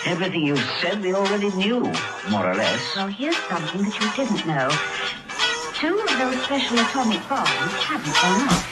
Everything you said we already knew, more or less. Well, here's something that you didn't know. 2 of those special atomic bombs haven't gone off.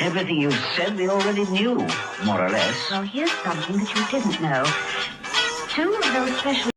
Everything you said we already knew, more or less. Well, here's something that you didn't know. 2 of those special